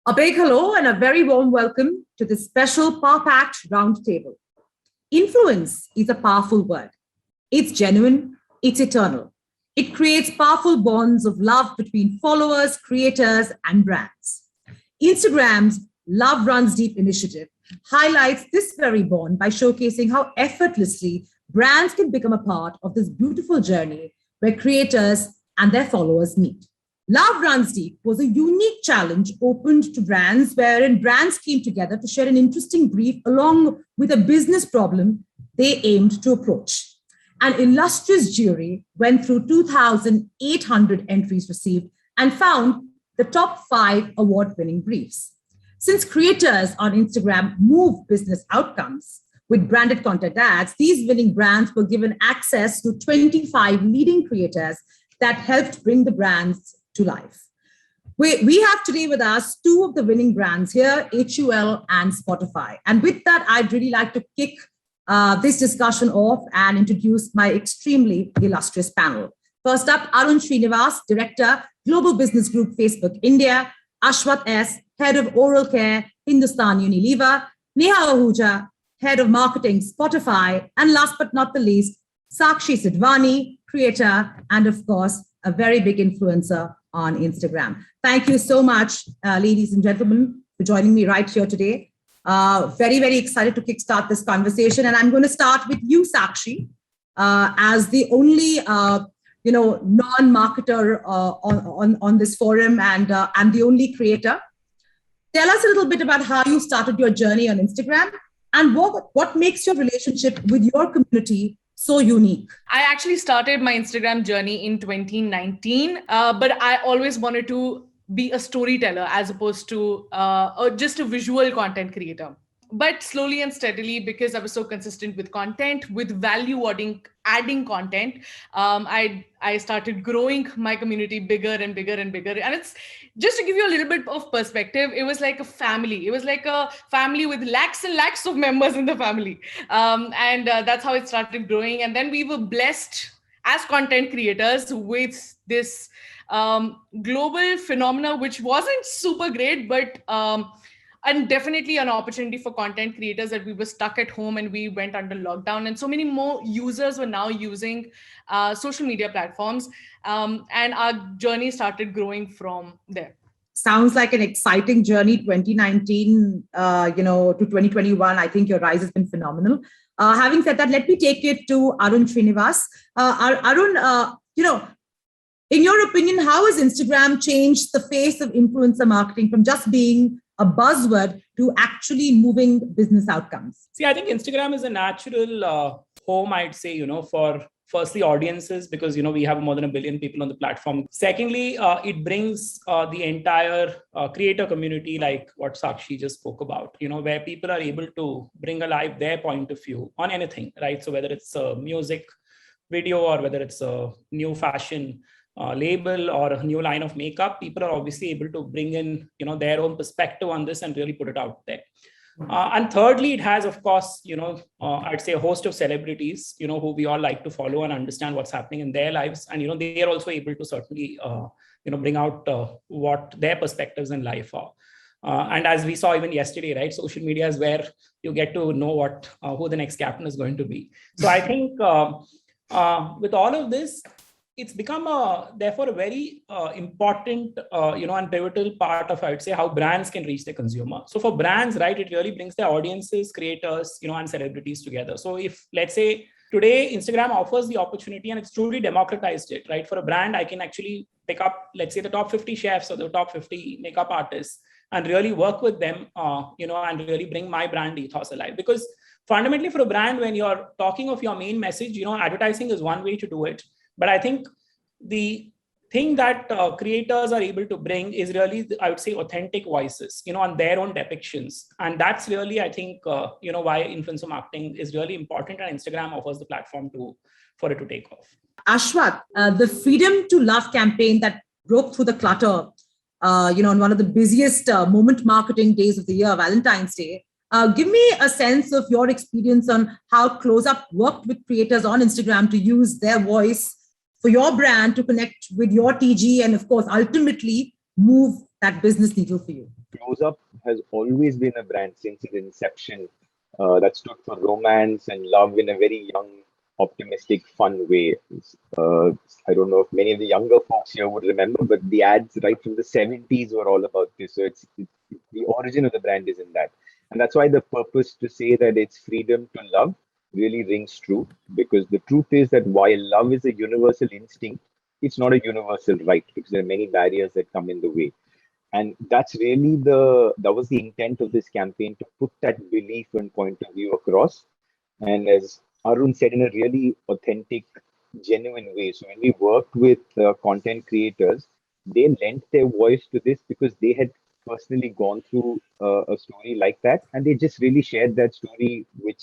A big hello and a very warm welcome to this special power-packed roundtable. Influence is a powerful word. It's genuine, it's eternal. It creates powerful bonds of love between followers, creators, and brands. Instagram's Love Runs Deep initiative highlights this very bond by showcasing how effortlessly brands can become a part of this beautiful journey where creators and their followers meet. Love Runs Deep was a unique challenge opened to brands wherein brands came together to share an interesting brief along with a business problem they aimed to approach. An illustrious jury went through 2,800 entries received and found the top 5 award-winning briefs. Since creators on Instagram move business outcomes with branded content ads, these winning brands were given access to 25 leading creators that helped bring the brands to life. We have today with us 2 of the winning brands here, HUL and Spotify. And with that, I'd really like to kick this discussion off and introduce my extremely illustrious panel. First up, Arun Srinivas, Director, Global Business Group, Facebook India, Ashwat S., Head of Oral Care, Hindustan Unilever, Neha Ahuja, Head of Marketing, Spotify, and last but not the least, Sakshi Sidhwani, creator, and of course, a very big influencer on Instagram. Thank you so much, ladies and gentlemen, for joining me right here today. Very, very excited to kickstart this conversation. And I'm going to start with you, Sakshi, as the only non-marketer on this forum and the only creator. Tell us a little bit about how you started your journey on Instagram and what makes your relationship with your community so unique. I actually started my Instagram journey in 2019, but I always wanted to be a storyteller as opposed to just a visual content creator. But slowly and steadily, because I was so consistent with content, with adding content, I started growing my community bigger and bigger and bigger. And it's just to give you a little bit of perspective, it was like a family. It was like a family with lakhs and lakhs of members in the family. And that's how it started growing. And then we were blessed as content creators with this global phenomena, which wasn't super great, but and definitely an opportunity for content creators that we were stuck at home and we went under lockdown. And so many more users were now using social media platforms. And our journey started growing from there. Sounds like an exciting journey, 2019 to 2021. I think your rise has been phenomenal. Having said that, let me take it to Arun Srinivas. Arun, in your opinion, how has Instagram changed the face of influencer marketing from just being a buzzword to actually moving business outcomes? See, I think Instagram is a natural home, I'd say, for firstly audiences, because, we have more than 1 billion people on the platform. Secondly, it brings the entire creator community, like what Sakshi just spoke about, where people are able to bring alive their point of view on anything, right? So whether it's a music video or whether it's a new fashion label or a new line of makeup, people are obviously able to bring in, their own perspective on this and really put it out there. And thirdly, it has, of course, I'd say a host of celebrities, who we all like to follow and understand what's happening in their lives. And, they are also able to certainly, bring out what their perspectives in life are. And as we saw even yesterday, right, social media is where you get to know who the next captain is going to be. So I think with all of this, it's become therefore a very important, and pivotal part of, I would say, how brands can reach the consumer. So for brands, right, it really brings their audiences, creators, and celebrities together. So if, let's say, today Instagram offers the opportunity and it's truly democratized it, right? For a brand, I can actually pick up, let's say, the top 50 chefs or the top 50 makeup artists and really work with them, and really bring my brand ethos alive. Because fundamentally for a brand, when you're talking of your main message, advertising is one way to do it. But I think the thing that creators are able to bring is really, I would say, authentic voices, on their own depictions. And that's really, I think, why influencer marketing is really important, and Instagram offers the platform for it to take off. Ashwat, the Freedom to Love campaign that broke through the clutter, on one of the busiest moment marketing days of the year, Valentine's Day. Give me a sense of your experience on how Close Up worked with creators on Instagram to use their voice for your brand to connect with your TG and, of course, ultimately move that business needle for you. Close Up has always been a brand since its inception that stood for romance and love in a very young, optimistic, fun way. I don't know if many of the younger folks here would remember, but the ads right from the 70s were all about this. So it's the origin of the brand is in that. And that's why the purpose to say that it's freedom to love really rings true, because the truth is that while love is a universal instinct, it's not a universal right, because there are many barriers that come in the way. And that's really that was the intent of this campaign, to put that belief and point of view across. And as Arun said, in a really authentic, genuine way. So when we worked with content creators, they lent their voice to this because they had personally gone through a story like that, and they just really shared that story, which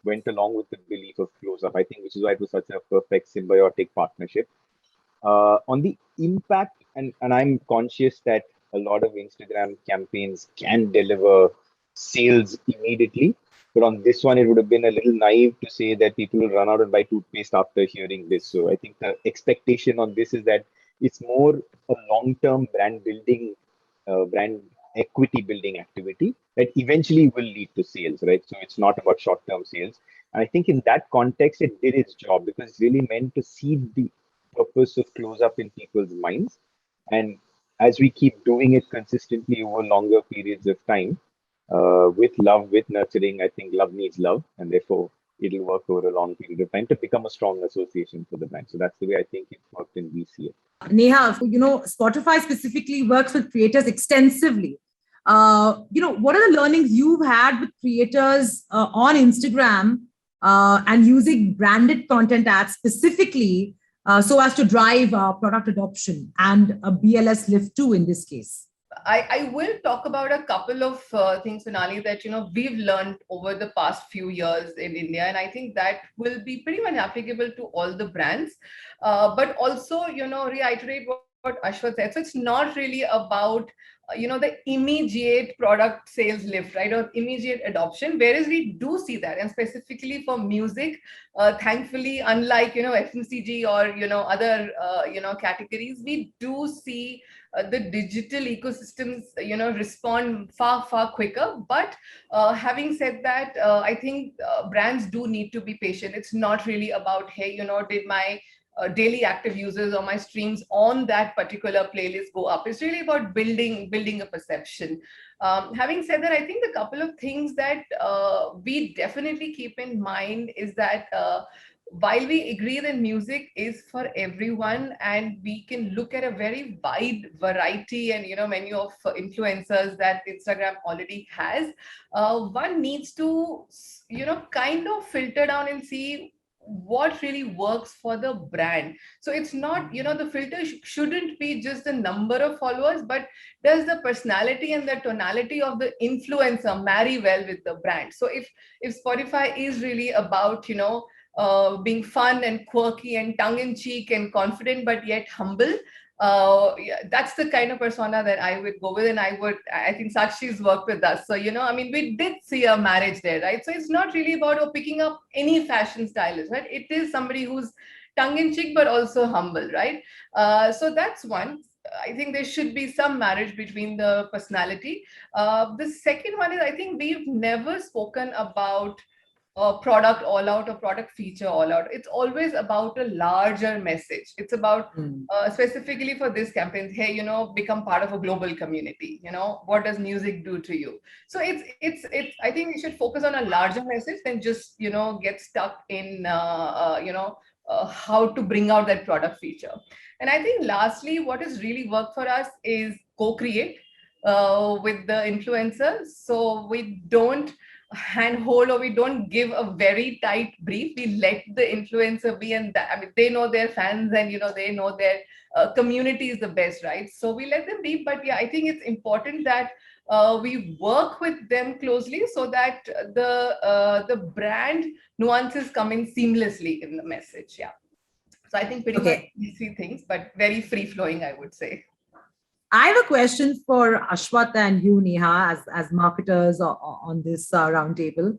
went along with the belief of Close Up. I think, which is why it was such a perfect symbiotic partnership. On the impact, and I'm conscious that a lot of Instagram campaigns can deliver sales immediately, but on this one, it would have been a little naive to say that people will run out and buy toothpaste after hearing this. So I think the expectation on this is that it's more a long-term brand building, brand equity building activity that eventually will lead to sales, right? So it's not about short-term sales. And I think in that context, it did its job, because it's really meant to seed the purpose of Close Up in people's minds. And as we keep doing it consistently over longer periods of time, with love, with nurturing, I think love needs love, and therefore it'll work over a long period of time to become a strong association for the brand. So that's the way I think it worked, and we see it. Neha, Spotify specifically works with creators extensively. What are the learnings you've had with creators on Instagram and using branded content ads specifically so as to drive product adoption and a BLS lift too in this case? I will talk about a couple of things, Sonali, that we've learned over the past few years in India, and I think that will be pretty much applicable to all the brands. But also, reiterate what Ashwath said. So it's not really about the immediate product sales lift, right, or immediate adoption, whereas we do see that. And specifically for music, thankfully, unlike FMCG or other categories, we do see the digital ecosystems respond far quicker. But having said that, I think brands do need to be patient. It's not really about, hey, did my daily active users or my streams on that particular playlist go up. It's really about building a perception. Having said that, I think a couple of things that we definitely keep in mind is that while we agree that music is for everyone, and we can look at a very wide variety and menu of influencers that Instagram already has, one needs to kind of filter down and see what really works for the brand. So it's not, the filter shouldn't be just the number of followers, but does the personality and the tonality of the influencer marry well with the brand? So if Spotify is really about, being fun and quirky and tongue-in-cheek and confident, but yet humble, that's the kind of persona that I would go with. And I think Sakshi's worked with us. So, we did see a marriage there, right? So it's not really about picking up any fashion stylist, right? It is somebody who's tongue-in-cheek, but also humble, right? So that's one. I think there should be some marriage between the personality. The second one is, I think we've never spoken about product all out or product feature all out. It's always about a larger message. It's about specifically for this campaign, hey, become part of a global community. What does music do to you? So it's I think we should focus on a larger message than just get stuck in how to bring out that product feature. And I think lastly, what has really worked for us is co-create with the influencers. So we don't handhold, or we don't give a very tight brief. We let the influencer be, and they know their fans, and they know their community is the best, right? So we let them be. But yeah, I think it's important that we work with them closely so that the brand nuances come in seamlessly in the message. Yeah. So I think pretty much these three things, but very free flowing, I would say. I have a question for Ashwath and you, Neha, as marketers on this roundtable.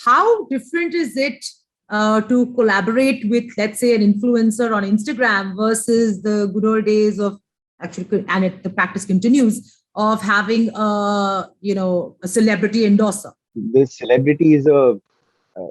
How different is it to collaborate with, let's say, an influencer on Instagram versus the good old days of the practice continues, of having a celebrity endorser? The celebrity is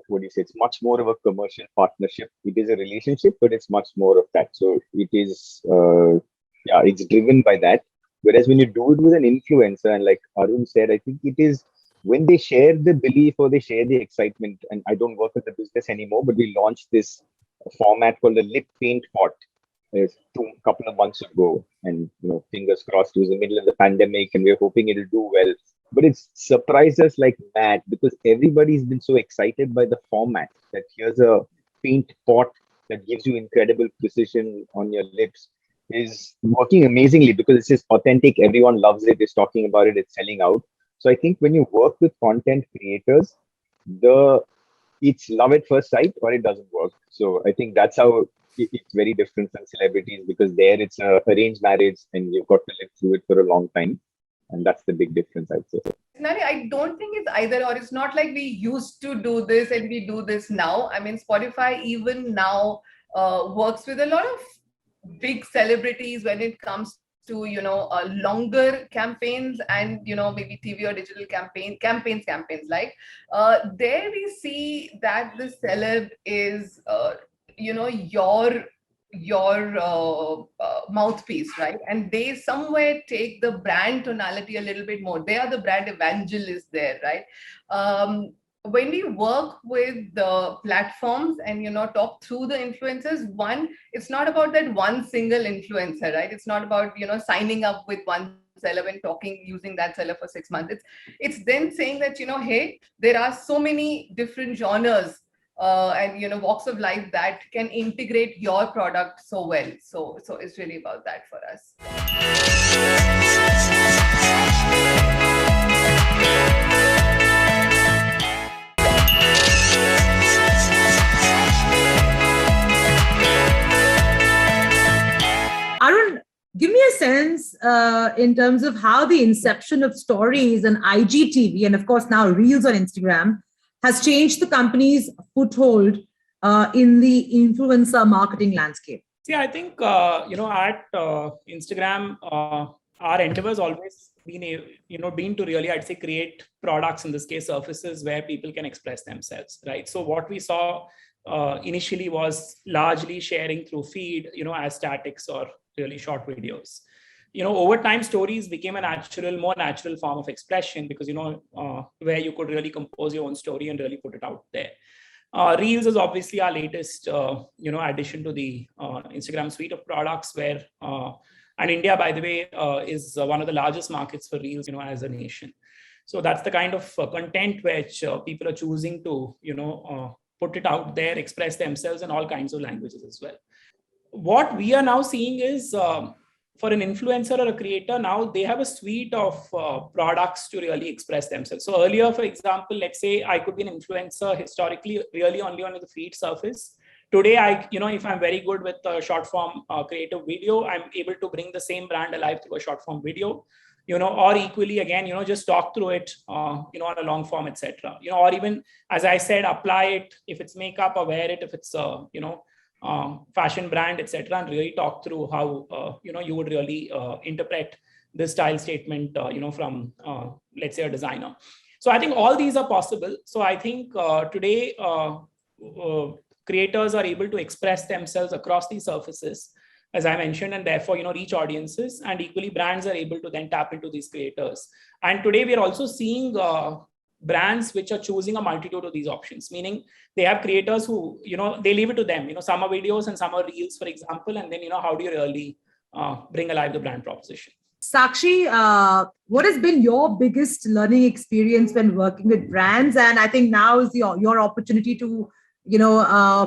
what do you say? It's much more of a commercial partnership. It is a relationship, but it's much more of that. So it is, it's driven by that. Whereas when you do it with an influencer, and like Arun said, I think it is when they share the belief or they share the excitement. And I don't work with the business anymore, but we launched this format called the lip paint pot a couple of months ago, and fingers crossed, it was the middle of the pandemic, and we're hoping it'll do well. But it's surprised us like mad because everybody's been so excited by the format that here's a paint pot that gives you incredible precision on your lips is working amazingly because it's just authentic. Everyone loves it, is talking about it, it's selling out. So I think when you work with content creators, it's love at first sight or it doesn't work. So I think that's how it's very different from celebrities, because there it's a arranged marriage and you've got to live through it for a long time. And that's the big difference, I'd say. Nani, I don't think it's either or. It's not like we used to do this and we do this now. I mean, Spotify even now works with a lot of big celebrities when it comes to longer campaigns and maybe TV or digital campaigns like there we see that the celeb is your mouthpiece, right? And they somewhere take the brand tonality a little bit more. They are the brand evangelists there, right? When we work with the platforms and talk through the influencers, one, it's not about that one single influencer, right? It's not about signing up with one seller and talking using that seller for 6 months. It's then saying that hey, there are so many different genres and walks of life that can integrate your product so well. So it's really about that for us. Arun, give me a sense in terms of how the inception of stories and IGTV, and of course now Reels on Instagram, has changed the company's foothold in the influencer marketing landscape. See, I think, at Instagram, our endeavor has always been to really, I'd say, create products, in this case, surfaces where people can express themselves, right? So what we saw initially was largely sharing through feed, as statics or really short videos. Over time, stories became a more natural form of expression because, where you could really compose your own story and really put it out there. Reels is obviously our latest, addition to the Instagram suite of products where, and India, by the way, is one of the largest markets for Reels, as a nation. So that's the kind of content which people are choosing to, put it out there, express themselves in all kinds of languages as well. What we are now seeing is, for an influencer or a creator, now they have a suite of products to really express themselves. So earlier, for example, let's say I could be an influencer historically really only on the feed surface. Today, if I'm very good with a short form creative video, I'm able to bring the same brand alive through a short form video, or equally again, just talk through it, on a long form, etc. Or even, as I said, apply it if it's makeup, or wear it if it's, fashion brand, etc., and really talk through how you would really interpret this style statement from let's say a designer. So I think all these are possible. So I think today creators are able to express themselves across these surfaces, as I mentioned, and therefore reach audiences, and equally brands are able to then tap into these creators. And today we are also seeing brands which are choosing a multitude of these options, meaning they have creators who, they leave it to them, some are videos and some are reels, for example, and then, how do you really bring alive the brand proposition? Sakshi, what has been your biggest learning experience when working with brands? And I think now is your opportunity to,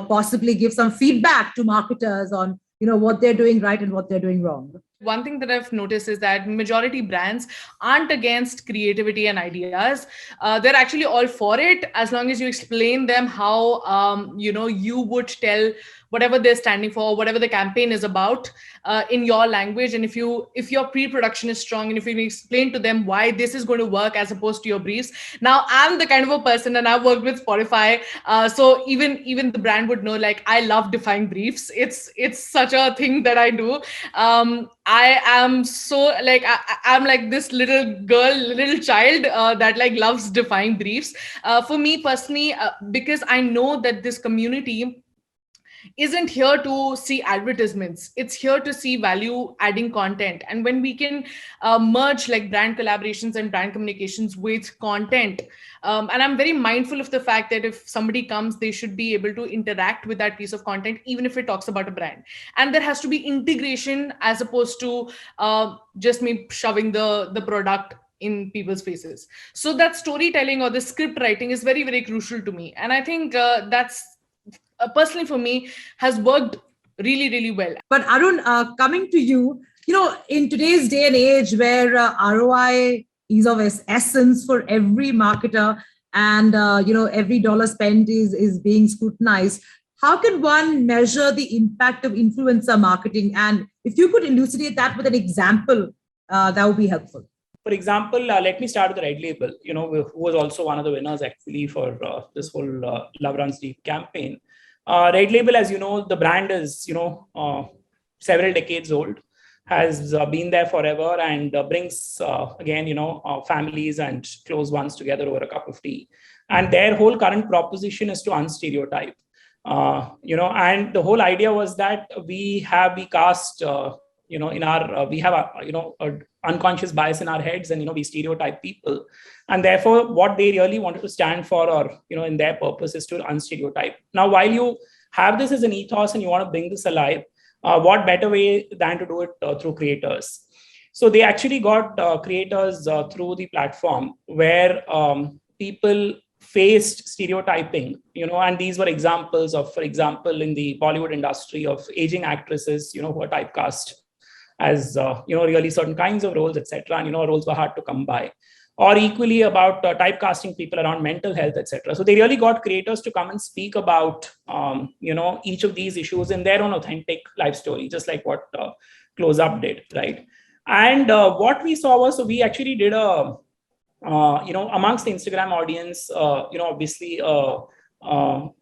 possibly give some feedback to marketers on, what they're doing right and what they're doing wrong. One thing that I've noticed is that majority brands aren't against creativity and ideas. They're actually all for it, as long as you explain them how, you would tell whatever they're standing for, whatever the campaign is about, in your language. And if your pre-production is strong, and if you explain to them why this is going to work as opposed to your briefs. Now, I'm the kind of a person, and I've worked with Spotify, so even the brand would know, like, I love defying briefs. It's such a thing that I do. I am so like I'm like this little child that like loves defying briefs. For me personally, because I know that this community isn't here to see advertisements. It's here to see value adding content. And when we can merge like brand collaborations and brand communications with content, and I'm very mindful of the fact that if somebody comes, they should be able to interact with that piece of content, even if it talks about a brand. And there has to be integration as opposed to just me shoving the product in people's faces. So that storytelling or the script writing is very, very crucial to me. And I think that's personally for me has worked really, really well. But Arun, coming to you, in today's day and age where ROI is of essence for every marketer, and every dollar spent is being scrutinized, how can one measure the impact of influencer marketing? And if you could elucidate that with an example, that would be helpful. For example, let me start with the Red Label, who was also one of the winners actually for this whole Love Runs Deep campaign. Red Label, as you know, the brand is, several decades old, has been there forever, and brings, again, families and close ones together over a cup of tea. And their whole current proposition is to unstereotype, and the whole idea was that we cast, in our, we have a unconscious bias in our heads, and, we stereotype people. And therefore, what they really wanted to stand for, or, in their purpose, is to unstereotype. Now, while you have this as an ethos and you want to bring this alive, what better way than to do it through creators? So they actually got creators through the platform where people faced stereotyping, and these were examples of, for example, in the Bollywood industry, of aging actresses, who are typecast as, really certain kinds of roles, etc. And, roles were hard to come by. Or equally about typecasting people around mental health, etc. So they really got creators to come and speak about, each of these issues in their own authentic life story, just like what Close Up did, right? And what we saw was, so we actually did a, amongst the Instagram audience, obviously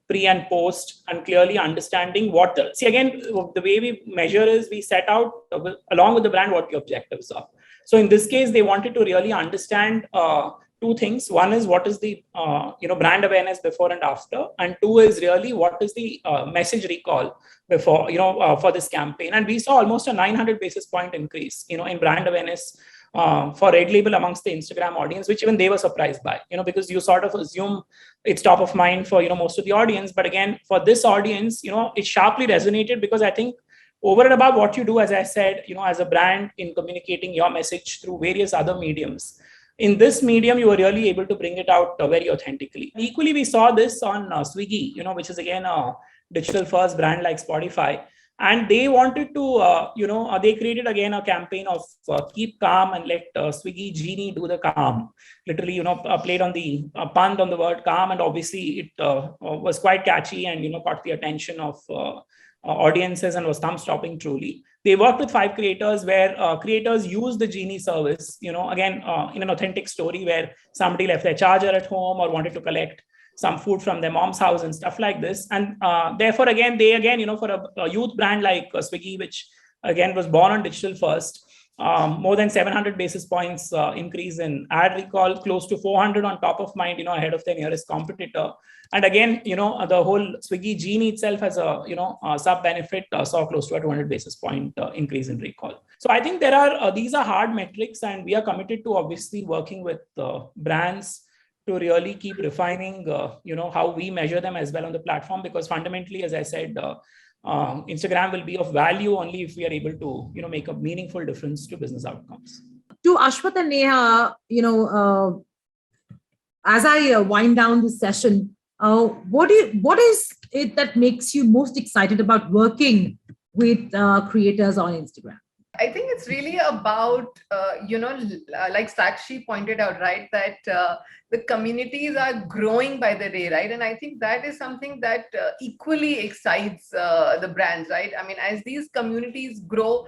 pre and post, and clearly understanding see, again, the way we measure is we set out along with the brand what the objectives are. So in this case, they wanted to really understand two things. One is what is the brand awareness before and after, and two is really what is the message recall before for this campaign. And we saw almost a 900 basis point increase in brand awareness for Red Label amongst the Instagram audience, which even they were surprised by, because you sort of assume it's top of mind for most of the audience. But again, for this audience, it sharply resonated, because I think over and above what you do, as I said, as a brand in communicating your message through various other mediums, in this medium, you were really able to bring it out very authentically. Equally, we saw this on Swiggy, which is again a digital first brand like Spotify. And they wanted to, they created again a campaign of keep calm and let Swiggy Genie do the calm. Literally, played on the pun on the word calm. And obviously it was quite catchy and, caught the attention of audiences and was thumb-stopping truly. They worked with 5 creators where creators used the Genie service, again, in an authentic story where somebody left their charger at home or wanted to collect some food from their mom's house and stuff like this. And therefore, again, for a youth brand like Swiggy, which again was born on digital first, more than 700 basis points increase in ad recall, close to 400 on top of mind, ahead of their nearest competitor. And again, the whole Swiggy Genie itself has a, sub benefit saw close to a 200 basis point increase in recall. So I think these are hard metrics, and we are committed to obviously working with brands to really keep refining, how we measure them as well on the platform, because fundamentally, as I said, Instagram will be of value only if we are able to, make a meaningful difference to business outcomes. To Ashwath and Neha, as I wind down this session, what is it that makes you most excited about working with creators on Instagram? I think it's really about, like Sakshi pointed out, right, that the communities are growing by the day, right? And I think that is something that equally excites the brands, right? I mean, as these communities grow,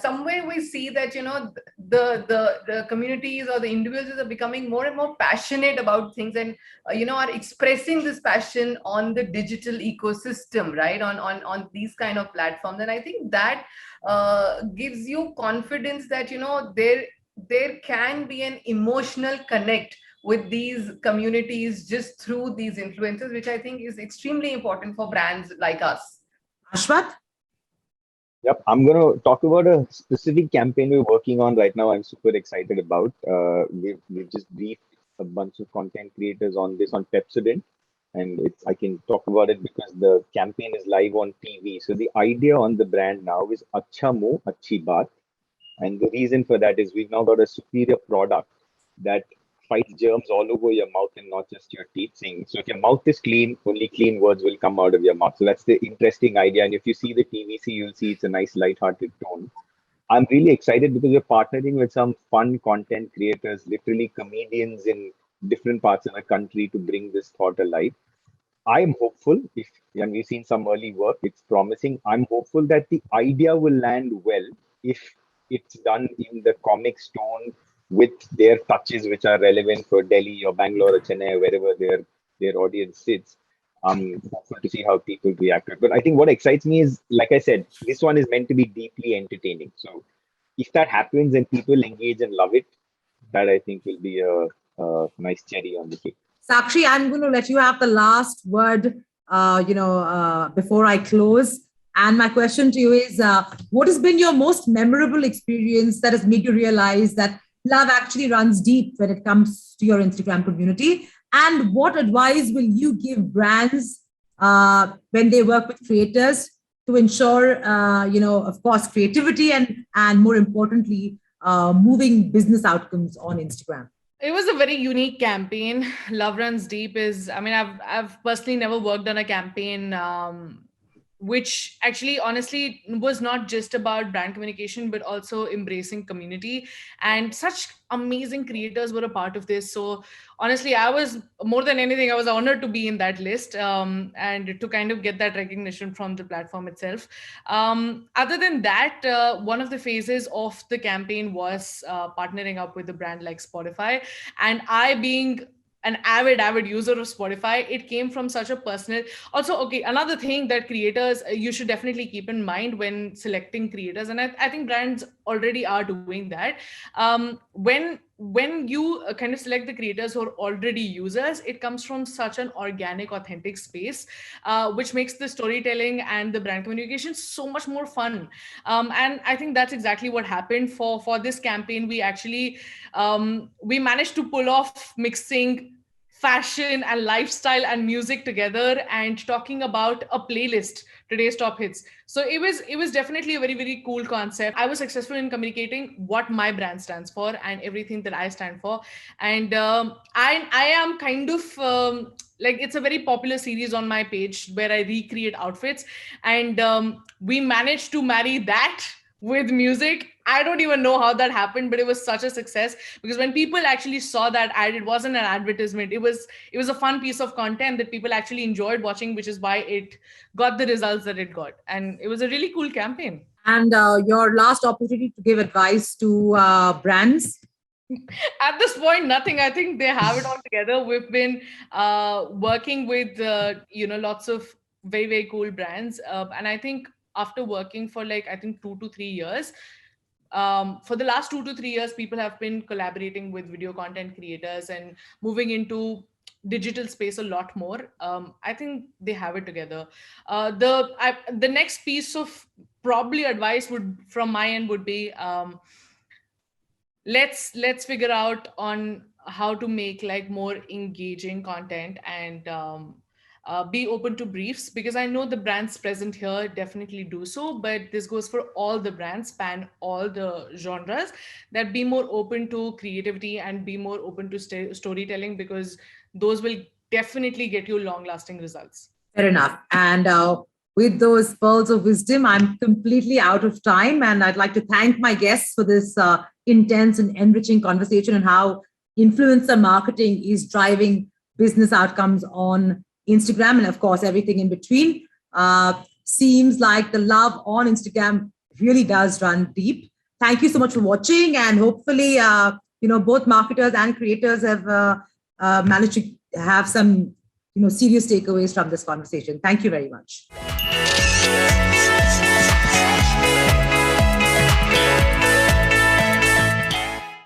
somewhere we see that, the communities or the individuals are becoming more and more passionate about things, and, are expressing this passion on the digital ecosystem, right? On these kind of platforms. And I think that gives you confidence that there can be an emotional connect with these communities just through these influencers, which I think is extremely important for brands like us. Ashwath? Yep, I'm going to talk about a specific campaign we're working on right now. I'm super excited about. We've just briefed a bunch of content creators on this on Pepsodent, and I can talk about it because the campaign is live on TV. So the idea on the brand now is Acha Muh, Achhi Baat. And the reason for that is we've now got a superior product that fights germs all over your mouth and not just your teeth. Saying, so if your mouth is clean, only clean words will come out of your mouth. So that's the interesting idea. And if you see the TVC, you'll see it's a nice light-hearted tone. I'm really excited because we're partnering with some fun content creators, literally comedians in different parts of the country to bring this thought alive. I'm hopeful, and we've seen some early work, it's promising. I'm hopeful that the idea will land well if it's done in the comics tone with their touches which are relevant for Delhi or Bangalore or Chennai or wherever their audience sits. I'm hopeful to see how people react to it. But I think what excites me is, like I said, this one is meant to be deeply entertaining. So if that happens and people engage and love it, that I think will be a nice cherry on the cake. Sakshi, I'm going to let you have the last word, before I close. And my question to you is, what has been your most memorable experience that has made you realize that love actually runs deep when it comes to your Instagram community? And what advice will you give brands when they work with creators to ensure, of course, creativity and more importantly, moving business outcomes on Instagram? It was a very unique campaign. Love Runs Deep is, I mean, I've personally never worked on a campaign which actually honestly was not just about brand communication, but also embracing community. And such amazing creators were a part of this. So honestly, I was, more than anything, I was honored to be in that list, and to kind of get that recognition from the platform itself. Other than that, one of the phases of the campaign was partnering up with a brand like Spotify. And I, being an avid user of Spotify, it came from such a personal. Also, okay, another thing that creators, you should definitely keep in mind when selecting creators, and I think brands already are doing that. When you kind of select the creators who are already users, it comes from such an organic, authentic space, which makes the storytelling and the brand communication so much more fun. And I think that's exactly what happened for this campaign. We actually we managed to pull off mixing fashion and lifestyle and music together and talking about a playlist, today's top hits. So it was definitely a very, very cool concept. I was successful in communicating what my brand stands for and everything that I stand for. And I am kind of like, it's a very popular series on my page where I recreate outfits, and we managed to marry that with music. I don't even know how that happened, but it was such a success because when people actually saw that ad, it wasn't an advertisement. It was a fun piece of content that people actually enjoyed watching, which is why it got the results that it got. And it was a really cool campaign. And your last opportunity to give advice to brands? At this point, nothing. I think they have it all together. We've been working with lots of very, very cool brands, and I think after working for like, I think 2 to 3 years, for the last 2 to 3 years, people have been collaborating with video content creators and moving into digital space a lot more. I think they have it together. The next piece of probably advice would from my end would be, let's figure out on how to make like more engaging content, and be open to briefs, because I know the brands present here definitely do so, but this goes for all the brands, span all the genres, that be more open to creativity and be more open to storytelling, because those will definitely get you long lasting results. Fair enough. And with those pearls of wisdom. I'm completely out of time, and I'd like to thank my guests for this intense and enriching conversation on how influencer marketing is driving business outcomes on Instagram, and of course, everything in between. Seems like the love on Instagram really does run deep. Thank you so much for watching, and hopefully, both marketers and creators have managed to have some, serious takeaways from this conversation. Thank you very much.